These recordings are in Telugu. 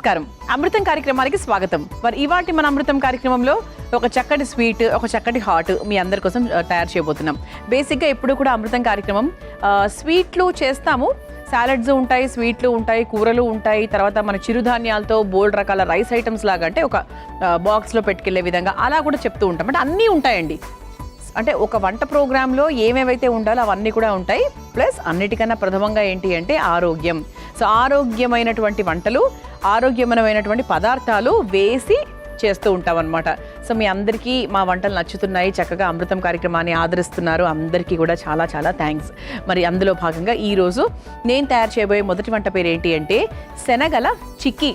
నమస్కారం. అమృతం కార్యక్రమానికి స్వాగతం. మరి ఇవాటి మన అమృతం కార్యక్రమంలో ఒక చక్కటి స్వీట్, ఒక చక్కటి హాట్ మీ అందరి కోసం తయారు చేయబోతున్నాం. బేసిక్గా ఎప్పుడు కూడా అమృతం కార్యక్రమం స్వీట్లు చేస్తాము, సాలడ్స్ ఉంటాయి, స్వీట్లు ఉంటాయి, కూరలు ఉంటాయి, తర్వాత మన చిరుధాన్యాలతో బోల్డ్ రకాల రైస్ ఐటమ్స్ లాగా అంటే ఒక బాక్స్లో పెట్టుకెళ్లే విధంగా అలా కూడా చెప్తూ ఉంటాం. అంటే అన్నీ ఉంటాయండి. అంటే ఒక వంట ప్రోగ్రాంలో ఏమేవైతే ఉండాలో అవన్నీ కూడా ఉంటాయి. ప్లస్ అన్నిటికన్నా ప్రథమంగా ఏంటి అంటే ఆరోగ్యం. సో ఆరోగ్యమైనటువంటి వంటలు, ఆరోగ్యమైనటువంటి పదార్థాలు వేసి చేస్తూ ఉంటాం అనమాట. సో మీ అందరికీ మా వంటలు నచ్చుతున్నాయి, చక్కగా అమృతం కార్యక్రమాన్ని ఆదరిస్తున్నారు. అందరికీ కూడా చాలా చాలా థ్యాంక్స్. మరి అందులో భాగంగా ఈరోజు నేను తయారు చేయబోయే మొదటి వంట పేరు ఏంటి అంటే శనగల చిక్కీ.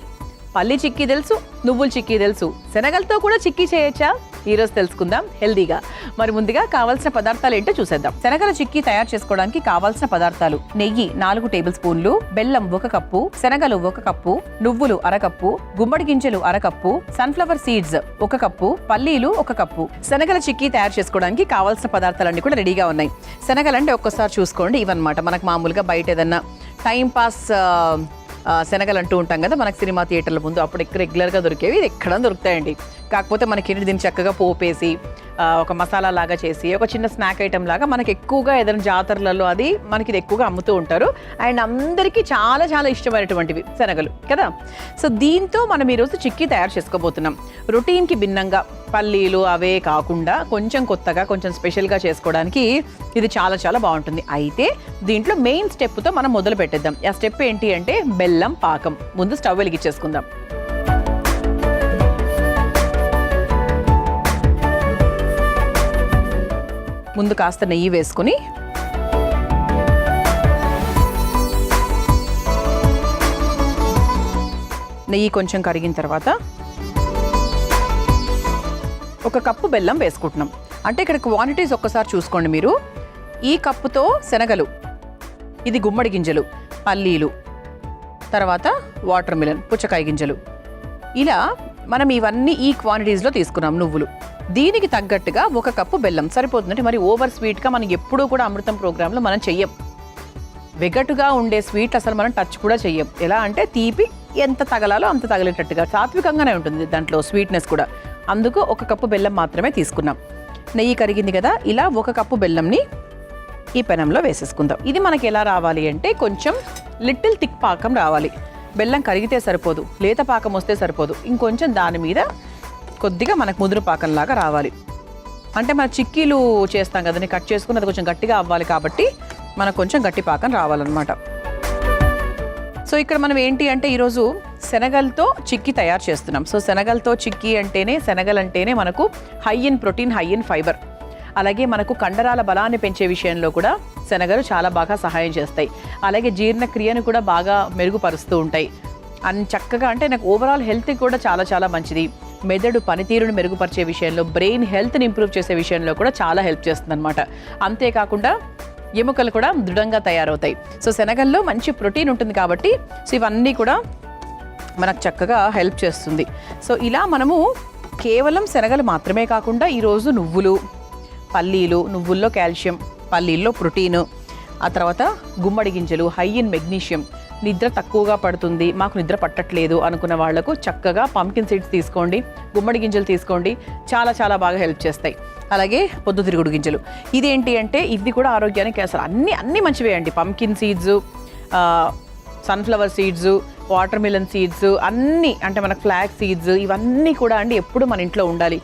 పల్లి చిక్కీ తెలుసు, నువ్వుల చిక్కీ తెలుసు, శనగలతో కూడా చిక్కీ చేయొచ్చా? ఈరోజు తెలుసుకుందాం హెల్దీగా. మరి ముందుగా కావాల్సిన పదార్థాలు ఏంటో చూసేద్దాం. శనగల చిక్కీ తయారు చేసుకోవడానికి కావాల్సిన పదార్థాలు: నెయ్యి 4 టేబుల్ స్పూన్లు, బెల్లం 1 కప్పు, శనగలు 1 కప్పు, నువ్వులు 1/2 కప్పు, గుమ్మడి గింజలు 1/2 కప్పు, సన్ఫ్లవర్ సీడ్స్ 1 కప్పు, పల్లీలు 1 కప్పు. శనగల చిక్కీ తయారు చేసుకోవడానికి కావాల్సిన పదార్థాలన్నీ కూడా రెడీగా ఉన్నాయి. శనగలంటే ఒక్కసారి చూసుకోండి, ఇవన్నమాట. మనకు మామూలుగా బయట ఏదన్నా టైంపాస్ శనగలు అంటూ ఉంటాం కదా, మనకు సినిమా థియేటర్ల ముందు అప్పుడు రెగ్యులర్గా దొరికేవి. ఇది ఎక్కడ దొరుకుతాయండి. కాకపోతే మనకి దీన్ని చక్కగా పోపేసి ఒక మసాలా లాగా చేసి ఒక చిన్న స్నాక్ ఐటమ్ లాగా మనకి ఎక్కువగా ఏదైనా జాతరలలో అది మనకి ఇది ఎక్కువగా అమ్ముతూ ఉంటారు. అండ్ అందరికీ చాలా చాలా ఇష్టమైనటువంటివి శనగలు కదా. సో దీంతో మనం ఈరోజు చిక్కీ తయారు చేసుకోబోతున్నాం. రొటీన్కి భిన్నంగా పల్లీలు అవే కాకుండా కొంచెం కొత్తగా, కొంచెం స్పెషల్గా చేసుకోవడానికి ఇది చాలా చాలా బాగుంటుంది. అయితే దీంట్లో మెయిన్ స్టెప్తో మనం మొదలు పెట్టేద్దాం. ఆ స్టెప్ ఏంటి అంటే బెల్లం పాకం. ముందు స్టవ్ వెలిగించేసుకుందాం. ముందు కాస్త నెయ్యి వేసుకొని నెయ్యి కొంచెం కరిగిన తర్వాత 1 కప్పు బెల్లం వేసుకుంటున్నాం. అంటే ఇక్కడ క్వాంటిటీస్ ఒక్కసారి చూసుకోండి మీరు. ఈ కప్పుతో శనగలు, ఇది గుమ్మడి గింజలు, పల్లీలు, తర్వాత వాటర్ మిలన్ పుచ్చకాయ గింజలు, ఇలా మనం ఇవన్నీ ఈ క్వాంటిటీస్లో తీసుకున్నాం. నువ్వులు, దీనికి తగ్గట్టుగా 1 కప్పు బెల్లం సరిపోతుందంటే మరి ఓవర్ స్వీట్గా మనం ఎప్పుడూ కూడా అమృతం ప్రోగ్రాంలో మనం చెయ్యం. వెగటుగా ఉండే స్వీట్ అసలు మనం టచ్ కూడా చెయ్యం. ఎలా అంటే తీపి ఎంత తగలాలో అంత తగిలేటట్టుగా సాత్వికంగానే ఉంటుంది దాంట్లో స్వీట్నెస్ కూడా. అందుకు 1 కప్పు బెల్లం మాత్రమే తీసుకున్నాం. నెయ్యి కరిగింది కదా, ఇలా 1 కప్పు బెల్లంని ఈ పెనంలో వేసేసుకుందాం. ఇది మనకి ఎలా రావాలి అంటే కొంచెం లిటిల్ థిక్ పాకం రావాలి. బెల్లం కరిగితే సరిపోదు, లేత పాకం వస్తే సరిపోదు, ఇంకొంచెం దాని మీద కొద్దిగా మనకు ముదురు పాకంలాగా రావాలి. అంటే మన చిక్కీలు చేస్తాం కదా, కట్ చేసుకుని అది కొంచెం గట్టిగా అవ్వాలి కాబట్టి మనకు కొంచెం గట్టి పాకం రావాలన్నమాట. సో ఇక్కడ మనం ఏంటి అంటే ఈరోజు శనగలతో చిక్కీ తయారు చేస్తున్నాం. సో శనగలతో చిక్కీ అంటేనే, శనగలంటేనే మనకు high in protein, high in fibre. అలాగే మనకు కండరాల బలాన్ని పెంచే విషయంలో కూడా శనగలు చాలా బాగా సహాయం చేస్తాయి. అలాగే జీర్ణక్రియను కూడా బాగా మెరుగుపరుస్తూ ఉంటాయి. చక్కగా అంటే నాకు ఓవరాల్ హెల్త్ కూడా చాలా చాలా మంచిది. మెదడు పనితీరును మెరుగుపరిచే విషయంలో, బ్రెయిన్ హెల్త్ని ఇంప్రూవ్ చేసే విషయంలో కూడా చాలా హెల్ప్ చేస్తుంది అనమాట. అంతేకాకుండా ఎముకలు కూడా దృఢంగా తయారవుతాయి. సో శనగల్లో మంచి ప్రోటీన్ ఉంటుంది కాబట్టి సో ఇవన్నీ కూడా మనకు చక్కగా హెల్ప్ చేస్తుంది. సో ఇలా మనము కేవలం శనగలు మాత్రమే కాకుండా ఈరోజు నువ్వులు, పల్లీలు, నువ్వుల్లో కాల్షియం, పల్లీల్లో ప్రోటీను, ఆ తర్వాత గుమ్మడి గింజలు హై ఇన్ మెగ్నీషియం. నిద్ర తక్కువగా పడుతుంది, మాకు నిద్ర పట్టట్లేదు అనుకున్న వాళ్లకు చక్కగా పంకిన్ సీడ్స్ తీసుకోండి, గుమ్మడి గింజలు తీసుకోండి, చాలా చాలా బాగా హెల్ప్ చేస్తాయి. అలాగే పొద్దుతిరుగుడు గింజలు, ఇదేంటి అంటే ఇది కూడా ఆరోగ్యానికి అసలు అన్నీ మంచివే అండి. Pumpkin seeds, sunflower seeds, water melon seeds, అన్నీ అంటే మనకు ఫ్లాగ్ సీడ్స్, ఇవన్నీ కూడా అండి ఎప్పుడు మన ఇంట్లో ఉండాలి.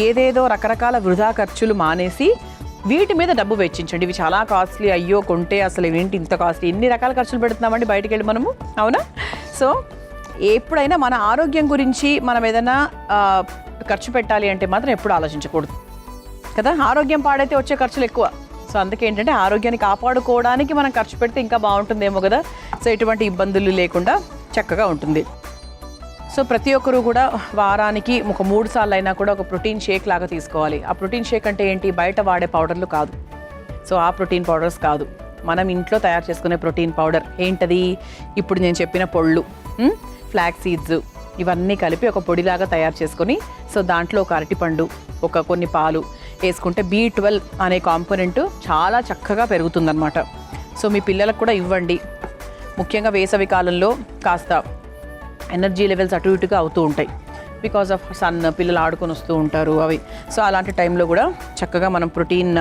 ఏదేదో రకరకాల వృధా ఖర్చులు మానేసి వీటి మీద డబ్బు వెచ్చించండి. ఇవి చాలా కాస్ట్లీ, అయ్యో కొంటే అసలు ఏంటి ఇంత కాస్ట్లీ, ఎన్ని రకాల ఖర్చులు పెడుతున్నామండి బయటికి వెళ్ళి మనము, అవునా? సో ఎప్పుడైనా మన ఆరోగ్యం గురించి మనం ఏదైనా ఖర్చు పెట్టాలి అంటే మాత్రం ఎప్పుడు ఆలోచించకూడదు కదా. ఆరోగ్యం పాడైతే వచ్చే ఖర్చులు ఎక్కువ. సో అందుకే ఏంటంటే ఆరోగ్యాన్ని కాపాడుకోవడానికి మనం ఖర్చు పెడితే ఇంకా బాగుంటుందేమో కదా. సో ఎటువంటి ఇబ్బందులు లేకుండా చక్కగా ఉంటుంది. సో ప్రతి ఒక్కరు కూడా వారానికి ఒక 3 సార్లు అయినా కూడా ఒక ప్రోటీన్ షేక్ లాగా తీసుకోవాలి. ఆ ప్రోటీన్ షేక్ అంటే ఏంటి, బయట వాడే పౌడర్లు కాదు. సో ఆ ప్రోటీన్ పౌడర్స్ కాదు, మనం ఇంట్లో తయారు చేసుకునే ప్రోటీన్ పౌడర్. ఏంటది? ఇప్పుడు నేను చెప్పిన పొళ్ళు, ఫ్లాక్ సీడ్స్, ఇవన్నీ కలిపి ఒక పొడిలాగా తయారు చేసుకొని సో దాంట్లో ఒక అరటిపండు, కొన్ని పాలు వేసుకుంటే B12 అనే కాంపోనెంట్ చాలా చక్కగా పెరుగుతుందన్నమాట. సో మీ పిల్లలకు కూడా ఇవ్వండి. ముఖ్యంగా వేసవి కాలంలో కాస్త ఎనర్జీ లెవెల్స్ అటు ఇటుగా అవుతూ ఉంటాయి బికాస్ ఆఫ్ సన్, పిల్లలు ఆడుకొని వస్తూ ఉంటారు అవి. సో అలాంటి టైంలో కూడా చక్కగా మనం ప్రోటీన్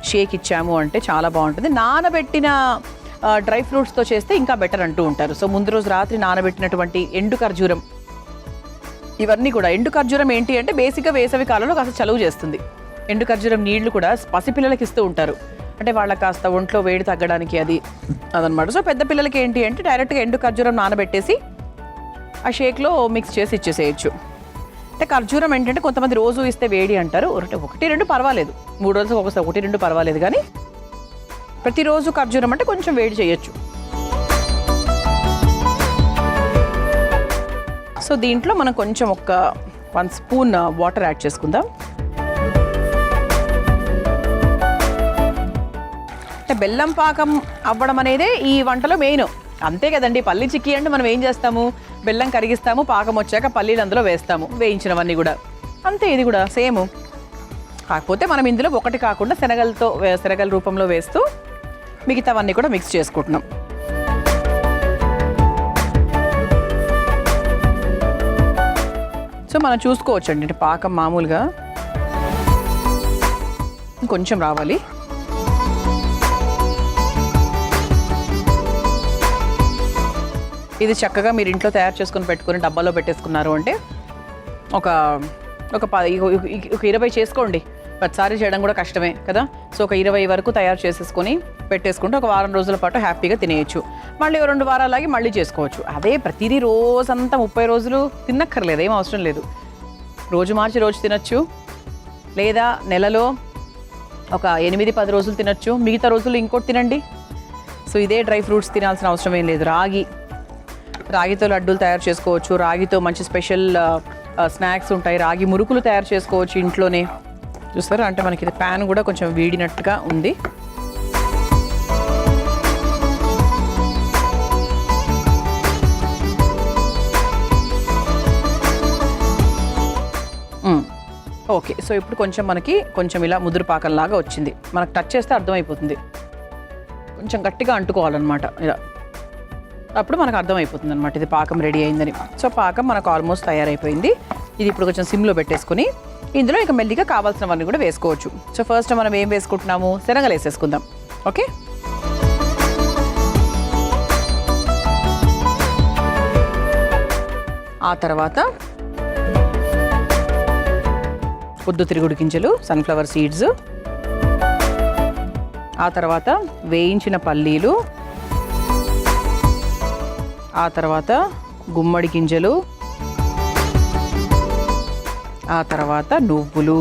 షేక్ ఇచ్చాము అంటే చాలా బాగుంటుంది. నానబెట్టిన డ్రై ఫ్రూట్స్తో చేస్తే ఇంకా బెటర్ అంటూ ఉంటారు. సో ముందు రోజు రాత్రి నానబెట్టినటువంటి ఎండు ఖర్జూరం, ఇవన్నీ కూడా. ఎండు ఖర్జూరం ఏంటి అంటే బేసిక్గా వేసవి కాలంలో కాస్త చలువ చేస్తుంది. ఎండు ఖర్జూరం నీళ్లు కూడా పసిపిల్లలకి ఇస్తూ ఉంటారు, అంటే వాళ్ళకి కాస్త ఒంట్లో వేడి తగ్గడానికి అదనమాట. సో పెద్ద పిల్లలకి ఏంటి అంటే డైరెక్ట్గా ఎండు ఖర్జూరం నానబెట్టేసి ఆ షేక్లో మిక్స్ చేసి ఇచ్చేసేయచ్చు. అంటే ఖర్జూరం ఏంటంటే కొంతమంది రోజు ఇస్తే వేడి అంటారు, 1-2 పర్వాలేదు, 3 రోజులకు ఒకసారి 1-2 పర్వాలేదు, కానీ ప్రతిరోజు ఖర్జూరం అంటే కొంచెం వేడి చేయొచ్చు. సో దీంట్లో మనం కొంచెం 1 స్పూన్ వాటర్ యాడ్ చేసుకుందాం. అంటే బెల్లం పాకం అవ్వడం అనేదే ఈ వంటలో మెయిన్, అంతే కదండి. పల్లి చిక్కీ అంటే మనం ఏం చేస్తాము, బెల్లం కరిగిస్తాము, పాకం వచ్చాక పల్లీలు అందులో వేస్తాము, వేయించినవన్నీ కూడా అంతే. ఇది కూడా సేమ్, కాకపోతే మనం ఇందులో ఒకటి కాకుండా శనగల రూపంలో వేస్తూ మిగతావన్నీ కూడా మిక్స్ చేసుకుంటున్నాం. సో మనం చూసుకోవచ్చు అండి, అంటే పాకం మామూలుగా కొంచెం రావాలి. ఇది చక్కగా మీరు ఇంట్లో తయారు చేసుకొని పెట్టుకొని డబ్బాలో పెట్టేసుకున్నారు అంటే ఒక 20 చేసుకోండి. ప్రతిసారి చేయడం కూడా కష్టమే కదా. సో ఒక 20 వరకు తయారు చేసేసుకొని పెట్టేసుకుంటే ఒక వారం రోజుల పాటు హ్యాపీగా తినేయచ్చు. మళ్ళీ 2 వారాలకి మళ్ళీ చేసుకోవచ్చు. అదే ప్రతిదీ రోజంతా 30 రోజులు తినక్కర్లేదు, ఏం అవసరం లేదు. రోజు మార్చి రోజు తినచ్చు, లేదా నెలలో ఒక 8-10 రోజులు తినచ్చు, మిగతా రోజులు ఇంకోటి తినండి. సో ఇదే డ్రై ఫ్రూట్స్ తినాల్సిన అవసరం ఏం లేదు. రాగితో లడ్డూలు తయారు చేసుకోవచ్చు, రాగితో మంచి స్పెషల్ స్నాక్స్ ఉంటాయి, రాగి మురుకులు తయారు చేసుకోవచ్చు ఇంట్లోనే. చూస్తారా, అంటే మనకి ఇది ప్యాన్ కూడా కొంచెం వీడినట్టుగా ఉంది. ఓకే, సో ఇప్పుడు కొంచెం ఇలా ముదురు పాకంలాగా వచ్చింది. మనకు టచ్ చేస్తే అర్థమైపోతుంది, కొంచెం గట్టిగా అంటుకోవాలన్నమాట ఇలా. అప్పుడు మనకు అర్థమైపోతుంది అనమాట ఇది పాకం రెడీ అయిందని. సో పాకం మనకు ఆల్మోస్ట్ తయారైపోయింది. ఇది ఇప్పుడు కొంచెం సిమ్లో పెట్టేసుకుని ఇందులో ఇక మెల్లిగా కావాల్సినవన్నీ కూడా వేసుకోవచ్చు. సో ఫస్ట్ మనం ఏం వేసుకుంటున్నాము, శనగలు వేసేసుకుందాం. ఓకే, ఆ తర్వాత పొద్దుతిరుగుడు గింజలు, సన్ఫ్లవర్ సీడ్స్, ఆ తర్వాత వేయించిన పల్లీలు, ఆ తర్వాత గుమ్మడి గింజలు, ఆ తర్వాత నువ్వులు.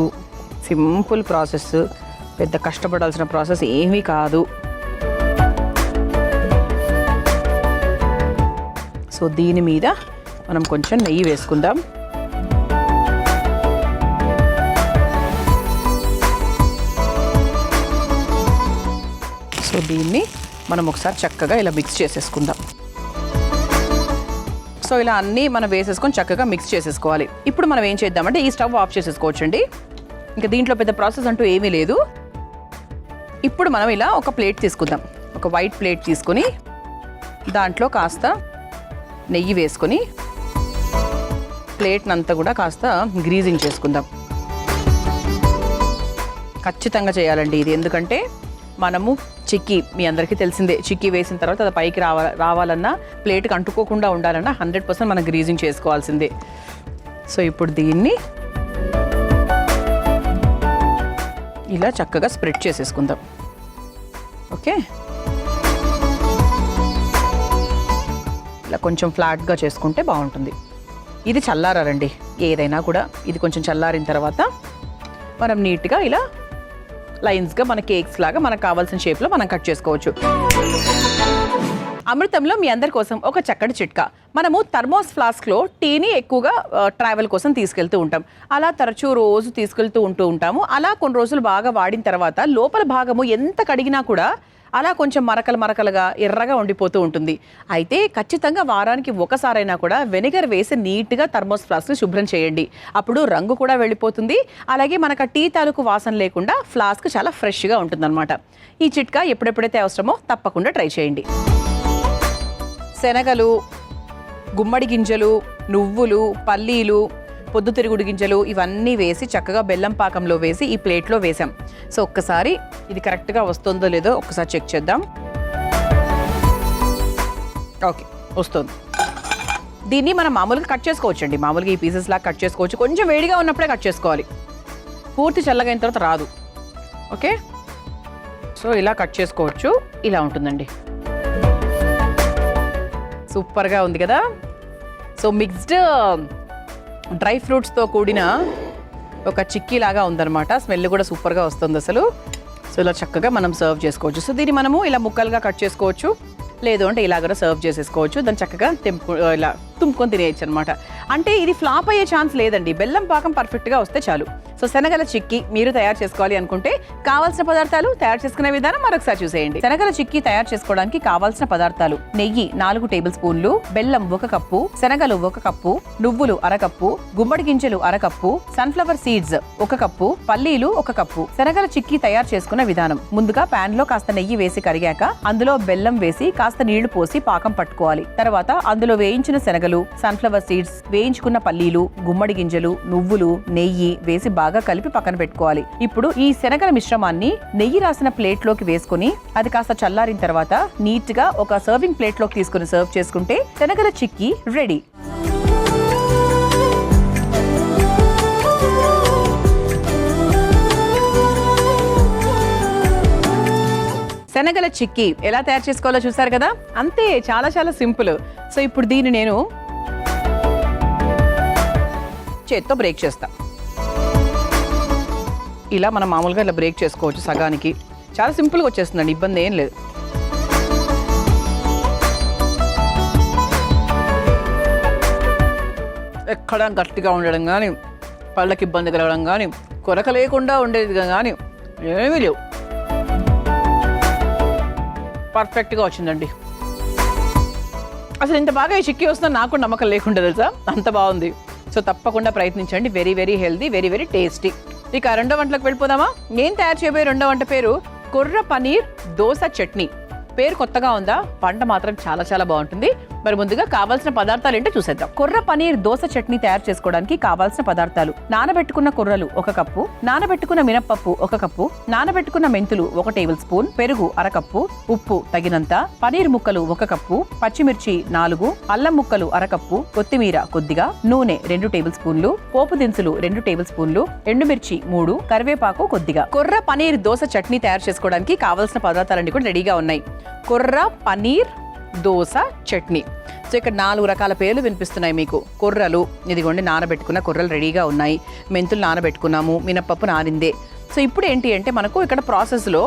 సింపుల్ ప్రాసెస్, పెద్ద కష్టపడాల్సిన ప్రాసెస్ ఏమీ కాదు. సో దీని మీద మనం కొంచెం నెయ్యి వేసుకుందాం. సో దీన్ని మనం ఒకసారి చక్కగా ఇలా మిక్స్ చేసేసుకుందాం. సో ఇలా అన్నీ మనం వేసేసుకొని చక్కగా మిక్స్ చేసేసుకోవాలి. ఇప్పుడు మనం ఏం చేద్దామంటే ఈ స్టవ్ ఆఫ్ చేసేసుకోవచ్చండి, ఇంకా దీంట్లో పెద్ద ప్రాసెస్ అంటూ ఏమీ లేదు. ఇప్పుడు మనం ఇలా ఒక ప్లేట్ తీసుకుందాం, ఒక వైట్ ప్లేట్ తీసుకొని దాంట్లో కాస్త నెయ్యి వేసుకొని ప్లేట్నంతా కూడా కాస్త గ్రీజింగ్ చేసుకుందాం. ఖచ్చితంగా చేయాలండి ఇది, ఎందుకంటే మనము చిక్కీ, మీ అందరికీ తెలిసిందే, చిక్కీ వేసిన తర్వాత అది పైకి రావాలన్నా ప్లేట్కి అంటుకోకుండా ఉండాలన్నా 100% మనం గ్రీజింగ్ చేసుకోవాల్సిందే. సో ఇప్పుడు దీన్ని ఇలా చక్కగా స్ప్రెడ్ చేసేసుకుందాం. ఓకే, ఇలా కొంచెం ఫ్లాట్గా చేసుకుంటే బాగుంటుంది. ఇది చల్లారాలండి ఏదైనా కూడా. ఇది కొంచెం చల్లారిన తర్వాత మనం నీట్గా ఇలా లైన్స్గా మన కేక్స్ లాగా మనకు కావాల్సిన షేప్లో మనం కట్ చేసుకోవచ్చు. అమృతంలో మీ అందరి కోసం ఒక చక్కటి చిట్కా. మనము థర్మోస్ ఫ్లాస్క్లో టీని ఎక్కువగా ట్రావెల్ కోసం తీసుకెళ్తూ ఉంటాం. అలా తరచూ రోజు తీసుకెళ్తూ ఉంటాము. అలా కొన్ని రోజులు బాగా వాడిన తర్వాత లోపల భాగము ఎంత కడిగినా కూడా అలా కొంచెం మరకలుగా ఎర్రగా ఉండిపోతూ ఉంటుంది. అయితే ఖచ్చితంగా వారానికి ఒకసారైనా కూడా వెనిగర్ వేసి నీట్గా థర్మోస్ ఫ్లాస్క్ని శుభ్రం చేయండి. అప్పుడు రంగు కూడా వెళ్ళిపోతుంది, అలాగే మనకు టీ తాలూకు వాసన లేకుండా ఫ్లాస్క్ చాలా ఫ్రెష్గా ఉంటుందన్నమాట. ఈ చిట్కా ఎప్పుడెప్పుడైతే అవసరమో తప్పకుండా ట్రై చేయండి. శనగలు, గుమ్మడి గింజలు, నువ్వులు, పల్లీలు, పొద్దుతిరుగుడు గింజలు ఇవన్నీ వేసి చక్కగా బెల్లం పాకంలో వేసి ఈ ప్లేట్లో వేసాం. సో ఒక్కసారి ఇది కరెక్ట్గా వస్తుందో లేదో ఒక్కసారి చెక్ చేద్దాం. ఓకే, వస్తుంది. దీన్ని మనం మామూలుగా కట్ చేసుకోవచ్చు అండి. మామూలుగా ఈ పీసెస్ లాగా కట్ చేసుకోవచ్చు. కొంచెం వేడిగా ఉన్నప్పుడే కట్ చేసుకోవాలి, పూర్తి చల్లగైన తర్వాత రాదు. ఓకే, సో ఇలా కట్ చేసుకోవచ్చు. ఇలా ఉంటుందండి. సూపర్గా ఉంది కదా. సో మిక్స్డ్ డ్రై ఫ్రూట్స్తో కూడిన ఒక చిక్కీ లాగా ఉందన్నమాట. స్మెల్ కూడా సూపర్గా వస్తుంది అసలు. సో ఇలా చక్కగా మనం సర్వ్ చేసుకోవచ్చు. సో దీన్ని మనము ఇలా ముక్కలుగా కట్ చేసుకోవచ్చు, లేదు అంటే ఇలా కూడా సర్వ్ చేసేసుకోవచ్చు. దాన్ని చక్కగా ఇలా తుంపుకొని తినేయచ్చు అనమాట. అంటే ఇది ఫ్లాప్ అయ్యే ఛాన్స్ లేదండి. బెల్లం పాకం పర్ఫెక్ట్గా వస్తే చాలు. సో శనగల చిక్కీ మీరు తయారు చేసుకోవాలి అనుకుంటే కావాల్సిన పదార్థాలు, తయారు చేసుకునే విధానం మరొకసారి చూసేయండి. శనగల చిక్కీ తయారు చేసుకోవడానికి కావాల్సిన పదార్థాలు: నెయ్యి 4 టేబుల్ స్పూన్లు, బెల్లం 1 కప్పు, శనగలు 1 కప్పు, నువ్వులు 1/2 కప్పు, గుమ్మడి గింజలు 1/2 కప్పు, సన్ఫ్లవర్ సీడ్స్ 1 కప్పు, పల్లీలు 1 కప్పు. శనగల చిక్కీ తయారు చేసుకునే విధానం: ముందుగా పాన్ లో కాస్త నెయ్యి వేసి కరిగాక అందులో బెల్లం వేసి కాస్త నీళ్లు పోసి పాకం పట్టుకోవాలి. తర్వాత అందులో వేయించిన శనగలు, సన్ఫ్లవర్ సీడ్స్, వేయించుకున్న పల్లీలు, గుమ్మడి గింజలు, నువ్వులు, నెయ్యి వేసి బాగా కలిపి పక్కన పెట్టుకోవాలి. ఇప్పుడు ఈ శనగల మిశ్రమాన్ని నెయ్యి రాసిన ప్లేట్ లోకి వేసుకుని అది కాస్త చల్లారిన తర్వాత నీట్ గా ఒక సర్వింగ్ ప్లేట్ లోకి తీసుకుని సర్వ్ చేసుకుంటే శనగల చిక్కీ రెడీ. శనగల చిక్కీ ఎలా తయారు చేసుకోవాలో చూసారు కదా. అంతే, చాలా చాలా సింపుల్. సో ఇప్పుడు దీన్ని నేను చేత్తో బ్రేక్ చేస్తా. ఇలా మనం మామూలుగా ఇలా బ్రేక్ చేసుకోవచ్చు సగానికి. చాలా సింపుల్గా వచ్చేస్తుందండి, ఇబ్బంది ఏం లేదు. ఎక్కడ గట్టిగా ఉండడం కానీ, పళ్ళకి ఇబ్బంది కలగడం కానీ, కొరక లేకుండా ఉండేది కానీ ఏమీ లేవు. పర్ఫెక్ట్గా వచ్చిందండి. అసలు ఇంత బాగా ఈ చిక్కీ వస్తుందని నాకు నమ్మకం లేకుండా తెలుసా, అంత బాగుంది. సో తప్పకుండా ప్రయత్నించండి. Very very healthy, very very tasty. ఇక రెండో వంటలకు వెళ్ళిపోదామా? నేను తయారు చేయబోయే రెండో వంట పేరు కొర్ర పనీర్ దోస చట్నీ. పేరు కొత్తగా ఉందా? వంట మాత్రం చాలా చాలా బాగుంటుంది. మరి ముందుగా కావాల్సిన పదార్థాలు ఏంటో చూసేద్దాం. కొర్ర పనీర్ దోస చట్నీ తయారు చేసుకోవడానికి కావాల్సిన పదార్థాలు: నానబెట్టుకున్న కొర్రలు 1 కప్పు, నానబెట్టుకున్న మినప్పప్పు 1 కప్పు, నానబెట్టుకున్న మెంతులు 1 టేబుల్ స్పూన్, పెరుగు 1/2 కప్పు, ఉప్పు తగినంత, పనీర్ ముక్కలు 1 కప్పు, పచ్చిమిర్చి 4, అల్లం ముక్కలు 1/2 కప్పు, కొత్తిమీర కొద్దిగా, నూనె 2 టేబుల్ స్పూన్లు, పోపు దినుసులు 2 టేబుల్ స్పూన్లు, ఎండుమిర్చి 3, కరివేపాకు కొద్దిగా. కొర్ర పనీర్ దోస చట్నీ తయారు చేసుకోవడానికి కావాల్సిన పదార్థాలన్నీ కూడా రెడీగా ఉన్నాయి. కొర్ర పనీర్ దోస చట్నీ. సో ఇక్కడ 4 రకాల పేర్లు వినిపిస్తున్నాయి మీకు. కొర్రలు ఇదిగోండి, నానబెట్టుకున్న కొర్రలు రెడీగా ఉన్నాయి. మెంతులు నానబెట్టుకున్నాము, మినప్పప్పు నానిందే. సో ఇప్పుడు ఏంటి అంటే మనకు ఇక్కడ ప్రాసెస్లో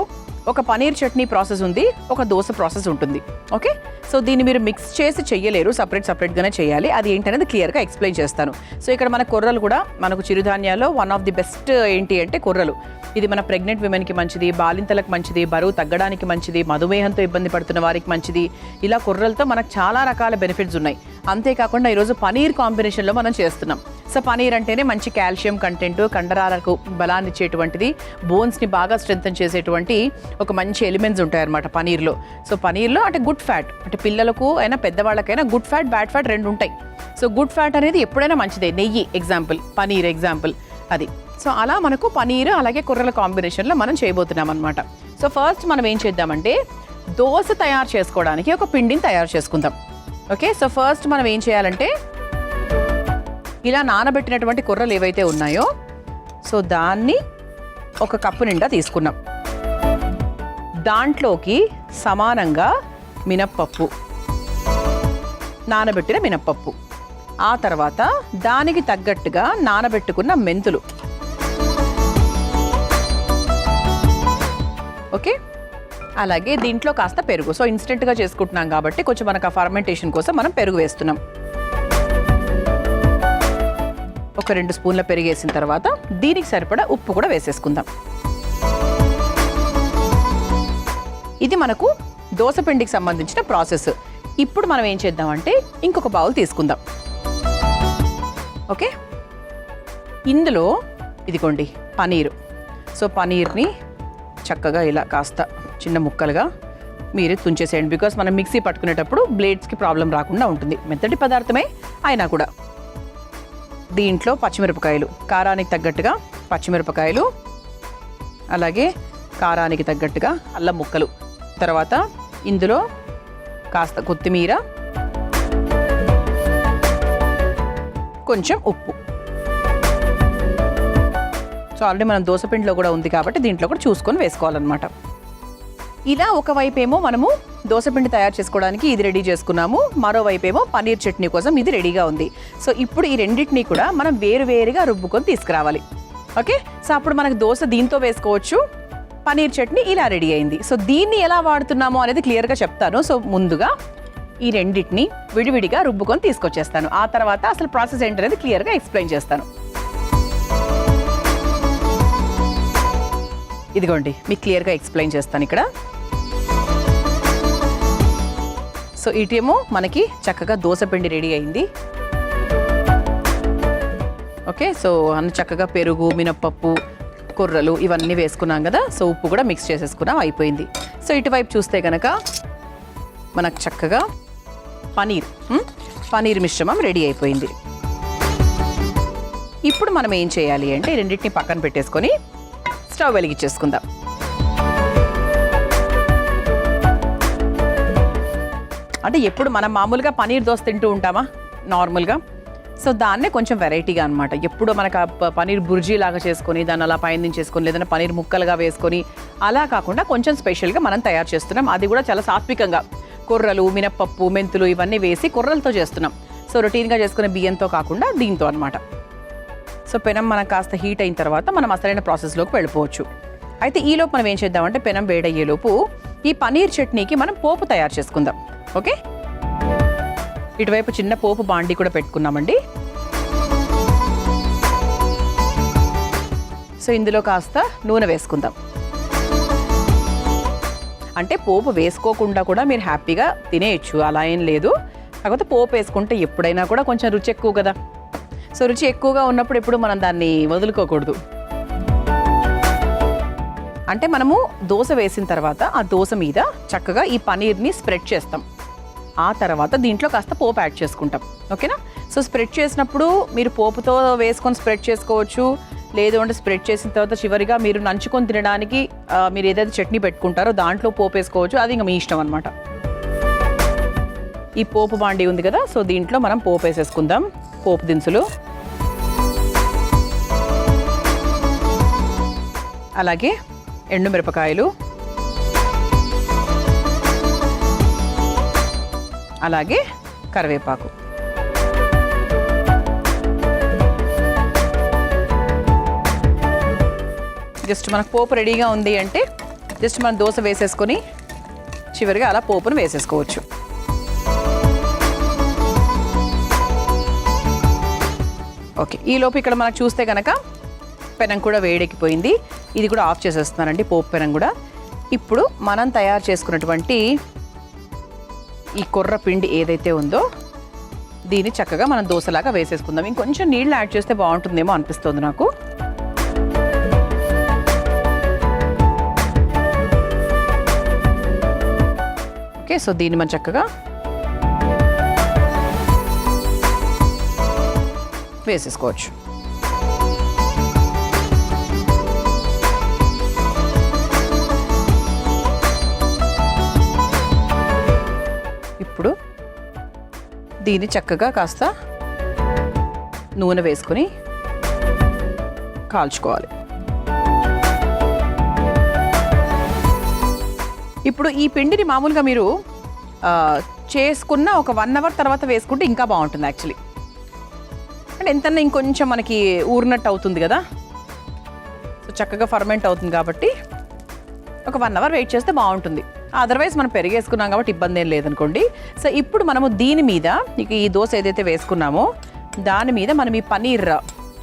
ఒక పనీర్ చట్నీ ప్రాసెస్ ఉంది, ఒక దోశ ప్రాసెస్ ఉంటుంది. ఓకే, సో దీన్ని మీరు మిక్స్ చేసి చెయ్యలేరు, సపరేట్గానే చేయాలి. అది ఏంటనేది క్లియర్గా ఎక్స్ప్లెయిన్ చేస్తాను. సో ఇక్కడ మన కొర్రలు కూడా మనకు చిరుధాన్యాల్లో వన్ ఆఫ్ ది బెస్ట్ ఏంటి అంటే కొర్రలు. ఇది మన ప్రెగ్నెంట్ విమెన్కి మంచిది, బాలింతలకు మంచిది, బరువు తగ్గడానికి మంచిది, మధుమేహంతో ఇబ్బంది పడుతున్న వారికి మంచిది. ఇలా కొర్రలతో మనకు చాలా రకాల బెనిఫిట్స్ ఉన్నాయి. అంతేకాకుండా ఈరోజు పనీర్ కాంబినేషన్లో మనం చేస్తున్నాం. సో పనీర్ అంటేనే మంచి కాల్షియం కంటెంట్, కండరాలకు బలాన్ని ఇచ్చేటువంటిది, బోన్స్ని బాగా స్ట్రెంథన్ చేసేటువంటి ఒక మంచి ఎలిమెంట్స్ ఉంటాయన్నమాట పనీర్లో. సో పనీర్లో అంటే గుడ్ ఫ్యాట్, అంటే పిల్లలకు అయినా పెద్దవాళ్ళకైనా గుడ్ ఫ్యాట్, బ్యాడ్ ఫ్యాట్ 2 ఉంటాయి. సో గుడ్ ఫ్యాట్ అనేది ఎప్పుడైనా మంచిదే. నెయ్యి ఎగ్జాంపుల్, పనీర్ ఎగ్జాంపుల్ అది. సో అలా మనకు పనీర్ అలాగే కొర్రల కాంబినేషన్లో మనం చేయబోతున్నాం అనమాట. సో ఫస్ట్ మనం ఏం చేద్దామంటే దోశ తయారు చేసుకోవడానికి ఒక పిండిని తయారు చేసుకుందాం. ఓకే, సో ఫస్ట్ మనం ఏం చేయాలంటే ఇలా నానబెట్టినటువంటి కొర్రలు ఏవైతే ఉన్నాయో సో దాన్ని 1 కప్పు నిండా తీసుకున్నాం. దాంట్లోకి సమానంగా మినప్పప్పు, నానబెట్టిన మినప్పప్పు, ఆ తర్వాత దానికి తగ్గట్టుగా నానబెట్టుకున్న మెంతులు. ఓకే, అలాగే దీంట్లో కాస్త పెరుగు. సో ఇన్స్టెంట్గా చేసుకుంటున్నాం కాబట్టి కొంచెం మనకు ఆ ఫర్మెంటేషన్ కోసం మనం పెరుగు వేస్తున్నాం. ఒక 2 స్పూన్ల పెరుగు వేసిన తర్వాత దీనికి సరిపడా ఉప్పు కూడా వేసేసుకుందాం. ఇది మనకు దోశ పిండికి సంబంధించిన ప్రాసెస్. ఇప్పుడు మనం ఏం చేద్దామంటే ఇంకొక బౌల్ తీసుకుందాం. ఓకే, ఇందులో ఇదిగోండి పనీరు. సో పనీర్ని చక్కగా ఇలా కాస్త చిన్న ముక్కలుగా మీరు తుంచేసేయండి. బికాస్ మనం మిక్సీ పట్టుకునేటప్పుడు బ్లేడ్స్కి ప్రాబ్లం రాకుండా ఉంటుంది. మెత్తటి పదార్థమే అయినా కూడా. దీంట్లో పచ్చిమిరపకాయలు, కారానికి తగ్గట్టుగా పచ్చిమిరపకాయలు, అలాగే కారానికి తగ్గట్టుగా అల్లం ముక్కలు, తర్వాత ఇందులో కాస్త కొత్తిమీర, కొంచెం ఉప్పు. సో ఆల్రెడీ మనం దోసపిండిలో కూడా ఉంది కాబట్టి దీంట్లో కూడా చూసుకొని వేసుకోవాలన్నమాట. ఇలా ఒకవైపు ఏమో మనము దోసపిండి తయారు చేసుకోవడానికి ఇది రెడీ చేసుకున్నాము, మరోవైపు ఏమో పన్నీర్ చట్నీ కోసం ఇది రెడీగా ఉంది. సో ఇప్పుడు ఈ రెండింటినీ కూడా మనం వేరువేరుగా రుబ్బుకొని తీసుకురావాలి. ఓకే, సో అప్పుడు మనకు దోశ దీంతో వేసుకోవచ్చు, పన్నీర్ చట్నీ ఇలా రెడీ అయింది. సో దీన్ని ఎలా వాడుతున్నామో అనేది క్లియర్గా చెప్తాను. సో ముందుగా ఈ రెండింటిని విడివిడిగా రుబ్బుకొని తీసుకొచ్చేస్తాను. ఆ తర్వాత అసలు ప్రాసెస్ ఏంటనేది క్లియర్గా ఎక్స్ప్లెయిన్ చేస్తాను. ఇదిగోండి, మీకు క్లియర్గా ఎక్స్ప్లెయిన్ చేస్తాను ఇక్కడ. సో ఇటేమో మనకి చక్కగా దోసపిండి రెడీ అయింది. ఓకే, సో అన్ని చక్కగా పెరుగు, మినప్పప్పు, కొర్రలు ఇవన్నీ వేసుకున్నాం కదా. సో ఉప్పు కూడా మిక్స్ చేసేసుకున్నాం, అయిపోయింది. సో ఇటువైపు చూస్తే కనుక మనకు చక్కగా పనీర్ మిశ్రమం రెడీ అయిపోయింది. ఇప్పుడు మనం ఏం చేయాలి అంటే రెండింటిని పక్కన పెట్టేసుకొని స్టవ్ వెలిగించేసుకుందాం. అంటే ఎప్పుడు మనం మామూలుగా పనీర్ దోశ తింటూ ఉంటామా నార్మల్గా, సో దాన్నే కొంచెం వెరైటీగా అనమాట. ఎప్పుడు మనకు పనీర్ బుర్జీ లాగా చేసుకొని దాన్ని అలా పైన చేసుకొని, లేదంటే పనీర్ ముక్కలుగా వేసుకొని అలా కాకుండా కొంచెం స్పెషల్గా మనం తయారు చేస్తున్నాం. అది కూడా చాలా సాత్వికంగా, కొర్రలు, మినప్పప్పు, మెంతులు ఇవన్నీ వేసి కొర్రలతో చేస్తున్నాం. సో రొటీన్గా చేసుకునే బియ్యంతో కాకుండా దీంతో అనమాట. సో పెనం మనకు కాస్త హీట్ అయిన తర్వాత మనం అసలైన ప్రాసెస్లోకి వెళ్ళిపోవచ్చు. అయితే ఈలోపు మనం ఏం చేద్దామంటే పెనం వేడయ్యేలోపు ఈ పనీర్ చట్నీకి మనం పోపు తయారు చేసుకుందాం. ఓకే, ఇటువైపు చిన్న పోపు బాండి కూడా పెట్టుకున్నామండి. సో ఇందులో కాస్త నూనె వేసుకుందాం. అంటే పోపు వేసుకోకుండా కూడా మీరు హ్యాపీగా తినేయచ్చు, అలా ఏం లేదు. కాకపోతే పోపు వేసుకుంటే ఎప్పుడైనా కూడా కొంచెం రుచి ఎక్కువ కదా. సో రుచి ఎక్కువగా ఉన్నప్పుడు ఎప్పుడు మనం దాన్ని వదులుకోకూడదు. అంటే మనము దోశ వేసిన తర్వాత ఆ దోశ మీద చక్కగా ఈ పనీర్ని స్ప్రెడ్ చేస్తాం. ఆ తర్వాత దీంట్లో కాస్త పోపు యాడ్ చేసుకుంటాం. ఓకేనా, సో స్ప్రెడ్ చేసినప్పుడు మీరు పోపుతో వేసుకొని స్ప్రెడ్ చేసుకోవచ్చు, లేదు అంటే స్ప్రెడ్ చేసిన తర్వాత చివరిగా మీరు నంచుకొని తినడానికి మీరు ఏదైతే చట్నీ పెట్టుకుంటారో దాంట్లో పోపు వేసుకోవచ్చు. అది ఇంకా మీ ఇష్టం అనమాట. ఈ పోపు బాండి ఉంది కదా, సో దీంట్లో మనం పోపు వేసేసుకుందాం. పోపు దినుసులు, అలాగే ఎండుమిరపకాయలు, అలాగే కరివేపాకు. జస్ట్ మనకు పోపు రెడీగా ఉంది అంటే జస్ట్ మనం దోశ వేసేసుకొని చివరిగా అలా పోపును వేసేసుకోవచ్చు. ఓకే, ఈలోపు ఇక్కడ మనకు చూస్తే కనుక పెనం కూడా వేడెక్కిపోయింది. ఇది కూడా ఆఫ్ చేసేస్తున్నానండి, పోపు పెనం కూడా. ఇప్పుడు మనం తయారు చేసుకున్నటువంటి ఈ కొర్ర పిండి ఏదైతే ఉందో దీన్ని చక్కగా మనం దోశలాగా వేసేసుకుందాం. ఇంకొంచెం నీళ్ళు యాడ్ చేస్తే బాగుంటుందేమో అనిపిస్తుంది నాకు. ఓకే, సో దీన్ని మనం చక్కగా వేసేసుకోవచ్చు. ఇప్పుడు దీన్ని చక్కగా కాస్త నూనె వేసుకొని కాల్చుకోవాలి. ఇప్పుడు ఈ పిండిని మామూలుగా మీరు చేసుకున్న ఒక 1 అవర్ తర్వాత వేసుకుంటే ఇంకా బాగుంటుంది యాక్చువల్లీ. అంటే ఎంతన్నా ఇంకొంచెం మనకి ఊరినట్టు అవుతుంది కదా, సో చక్కగా ఫర్మెంట్ అవుతుంది కాబట్టి ఒక 1 అవర్ వెయిట్ చేస్తే బాగుంటుంది. అదర్వైజ్ మనం పెరిగేసుకున్నాం కాబట్టి ఇబ్బంది ఏం లేదనుకోండి. సో ఇప్పుడు మనము దీని మీద ఈ దోశ ఏదైతే వేసుకున్నామో దాని మీద మనం ఈ పనీర్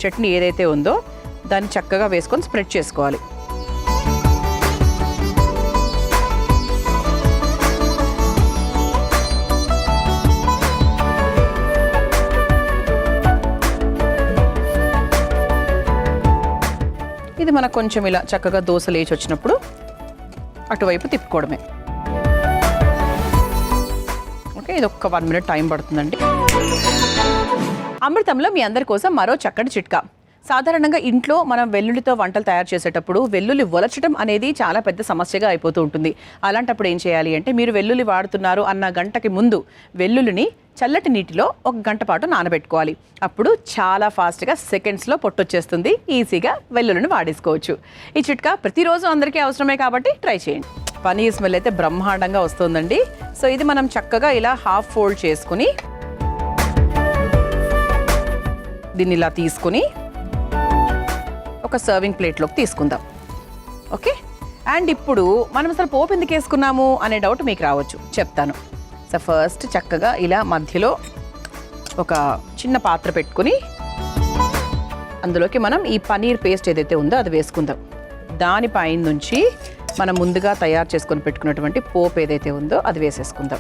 చట్నీ ఏదైతే ఉందో దాన్ని చక్కగా వేసుకొని స్ప్రెడ్ చేసుకోవాలి. ఇది మనకు కొంచెం ఇలా చక్కగా దోశ లేచి వచ్చినప్పుడు అటువైపు తిప్పుకోవడమే. ఓకే, ఇది ఒక్క 1 minute టైం పడుతుందండి. అమృతంలో మీ అందరి కోసం మరో చక్కటి చిట్కా. సాధారణంగా ఇంట్లో మనం వెల్లుల్లితో వంటలు తయారు చేసేటప్పుడు వెల్లుల్లి ఒలచడం అనేది చాలా పెద్ద సమస్యగా అయిపోతూ ఉంటుంది. అలాంటప్పుడు ఏం చేయాలి అంటే, మీరు వెల్లుల్లి వాడుతున్నారు అన్న గంటకి ముందు వెల్లుల్లిని చల్లటి నీటిలో 1 గంట పాటు నానబెట్టుకోవాలి. అప్పుడు చాలా ఫాస్ట్గా సెకండ్స్లో పొట్టొచ్చేస్తుంది. ఈజీగా వెల్లుల్లిని వాడేసుకోవచ్చు. ఈ చిట్కా ప్రతిరోజు అందరికీ అవసరమే కాబట్టి ట్రై చేయండి. పనీర్ స్మెల్ అయితే బ్రహ్మాండంగా వస్తుందండి. సో ఇది మనం చక్కగా ఇలా హాఫ్ ఫోల్డ్ చేసుకుని దీన్ని ఇలా తీసుకుని ఒక సర్వింగ్ ప్లేట్లోకి తీసుకుందాం. ఓకే, అండ్ ఇప్పుడు మనం అసలు పోపు ఎందుకు వేసుకున్నాము అనే డౌట్ మీకు రావచ్చు, చెప్తాను. సో ఫస్ట్ చక్కగా ఇలా మధ్యలో ఒక చిన్న పాత్ర పెట్టుకుని అందులోకి మనం ఈ పనీర్ పేస్ట్ ఏదైతే ఉందో అది వేసుకుందాం. దానిపైన నుంచి మనం ముందుగా తయారు చేసుకొని పెట్టుకున్నటువంటి పోపు ఏదైతే ఉందో అది వేసేసుకుందాం.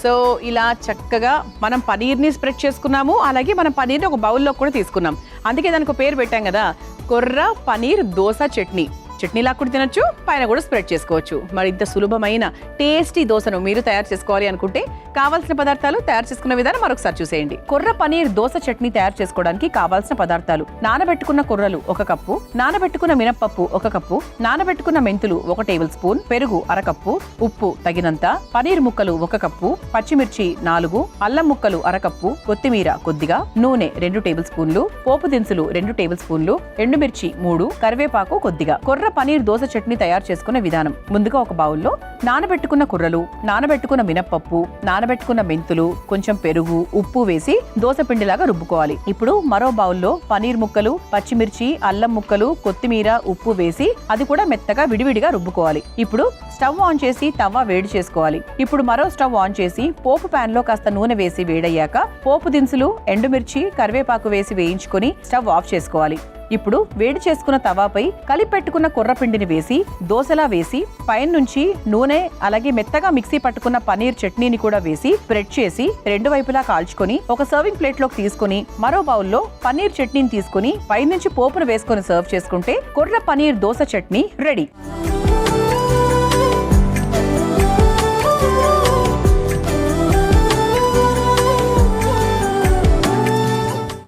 సో ఇలా చక్కగా మనం పనీర్ని స్ప్రెడ్ చేసుకున్నాము. అలాగే మనం పనీర్ని ఒక బౌల్లో కూడా తీసుకున్నాం. అందుకే దానికి ఒక పేరు పెట్టాం కదా, కొర్ర పనీర్ దోశ చట్నీ. చట్నీలా కూడా తినొచ్చు, పైన కూడా స్ప్రెడ్ చేసుకోవచ్చు. మరి ఇంత సులభమైన టేస్టీ దోశను మీరు తయారు చేసుకోవాలి అనుకుంటే కావాల్సిన పదార్థాలు, తయారు చేసుకున్న విధానం మరొకసారి చూసేయండి. కొర్ర పనీర్ దోశ చట్నీ తయారు చేసుకోవడానికి కావాల్సిన పదార్థాలు: నానబెట్టుకున్న కొర్రలు 1 కప్పు, నానబెట్టుకున్న మినప్పప్పు 1 కప్పు, నానబెట్టుకున్న మెంతులు 1 టేబుల్ స్పూన్, పెరుగు 1/2 కప్పు, ఉప్పు తగినంత, పనీర్ ముక్కలు 1 కప్పు, పచ్చిమిర్చి 4, అల్లం ముక్కలు 1/2 కప్పు, కొత్తిమీర కొద్దిగా, నూనె 2 టేబుల్ స్పూన్లు, పోపు దినుసులు 2 టేబుల్ స్పూన్లు, ఎండుమిర్చి 3, కరివేపాకు కొద్దిగా. కొర్ర పనీర్ దోశ చట్నీ తయారు చేసుకునే విధానం: ముందుగా ఒక బౌల్లో నానబెట్టుకున్న కుర్రలు, నానబెట్టుకున్న మినప్పప్పు, నానబెట్టుకున్న మెంతులు, కొంచెం పెరుగు, ఉప్పు వేసి దోశ పిండిలాగా రుబ్బుకోవాలి. ఇప్పుడు మరో బౌల్లో పనీర్ ముక్కలు, పచ్చిమిర్చి, అల్లం ముక్కలు, కొత్తిమీర, ఉప్పు వేసి అది కూడా మెత్తగా విడివిడిగా రుబ్బుకోవాలి. ఇప్పుడు స్టవ్ ఆన్ చేసి తవ్వ వేడి చేసుకోవాలి. ఇప్పుడు మరో స్టవ్ ఆన్ చేసి పోపు ప్యాన్ లో కాస్త నూనె వేసి వేడయ్యాక పోపు దినుసులు, ఎండుమిర్చి, కరివేపాకు వేసి వేయించుకొని స్టవ్ ఆఫ్ చేసుకోవాలి. ఇప్పుడు వేడి చేసుకున్న తవాపై కలిపెట్టుకున్న కొర్రపిండిని వేసి దోశలా వేసి పైన నుంచి నూనె అలాగే మెత్తగా మిక్సీ పట్టుకున్న పనీర్ చట్నీని కూడా వేసి స్ప్రెడ్ చేసి 2 వైపులా కాల్చుకొని ఒక సర్వింగ్ ప్లేట్ లోకి తీసుకుని మరో బౌల్లో పనీర్ చట్నీని తీసుకుని పైనుంచి పోపును వేసుకొని సర్వ్ చేసుకుంటే కొర్ర పనీర్ దోశ చట్నీ రెడీ.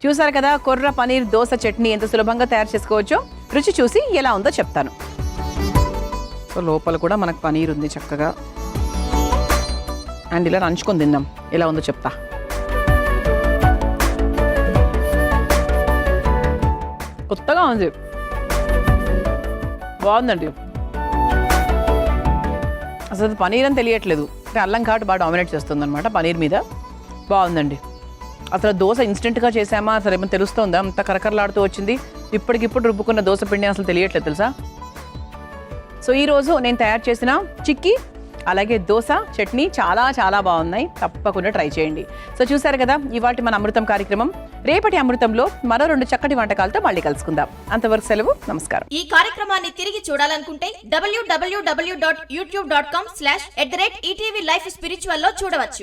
చూసారు కదా, కొర్ర పనీర్ దోశ చట్నీ ఎంత సులభంగా తయారు చేసుకోవచ్చో. రుచి చూసి ఎలా ఉందో చెప్తాను. సో లోపల కూడా మనకు పనీర్ ఉంది చక్కగా. అండ్ ఇలా నంచుకొని తిందాం, ఎలా ఉందో చెప్తా. కొత్తగా ఉంది, బాగుందండి. అసలు పనీర్ అని తెలియట్లేదు, అల్లం ఘాటు బాగా డామినేట్ చేస్తుంది అనమాట పనీర్ మీద. బాగుందండి. అసలు దోశ ఇన్స్టెంట్గా చేసామా అసలు ఏమైనా తెలుస్తుందా? అంత కరకరలాడుతూ వచ్చింది. ఇప్పటికిప్పుడు రుబ్బుకున్న దోశ పిండి అసలు తెలియట్లేదు తెలుసా. సో ఈరోజు నేను తయారు చేసిన చిక్కీ అలాగే దోశ చట్నీ చాలా చాలా బాగున్నాయి. తప్పకుండా ట్రై చేయండి. సో చూసారు కదా ఇవాటి మన అమృతం కార్యక్రమం. రేపటి అమృతంలో మరో 2 చక్కటి వంటకాలతో మళ్ళీ కలుసుకుందాం. అంతవరకు సెలవు, నమస్కారం. ఈ కార్యక్రమాన్ని తిరిగి చూడాలనుకుంటే www.youtube.com/ETV Life Spiritual లో చూడవచ్చు.